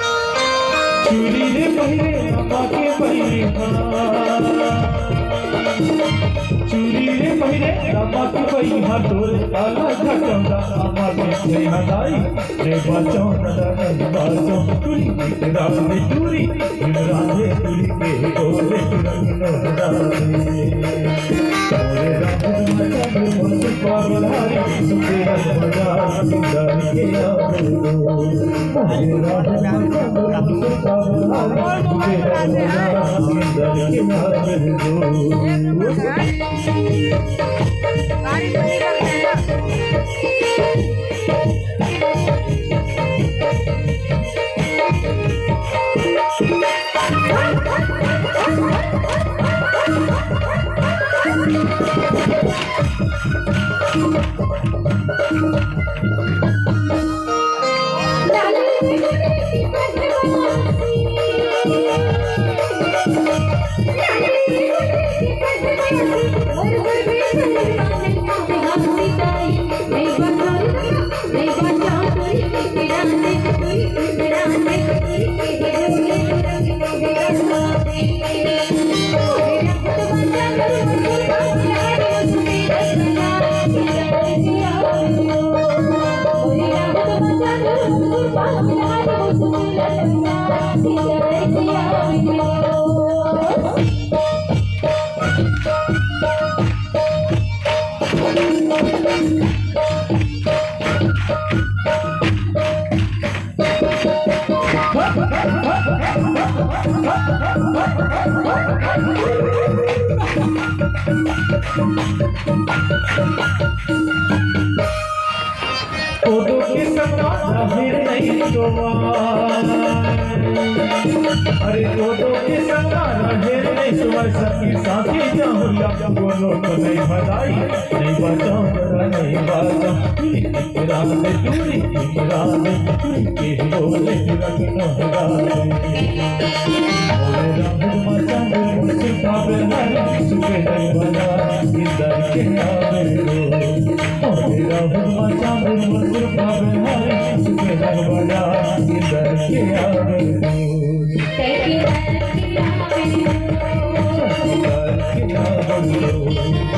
चूड़ी रे पहिरे अम्मा के पहिरे चूड़ी रे पहिरे अम्मा के पहिरे तोरे काला घटौदा अम्मा के पहिरा लाई रे बचो रे बचो चूड़ी रात में चूड़ी राधे चूड़ी के बोले रंग राधे तोरे रात में मन पावलारी तेरा मजा सुंदर के याद मोरे रात में फोटो के सपना फिर नहीं अरे फोटो के सपना फिर नहीं सुबह सबकी साथी जाऊंगा बोलो तो नहीं भलाई नहीं बचाओ नहीं बचाओ रात में चूड़ी के बोले Thank you.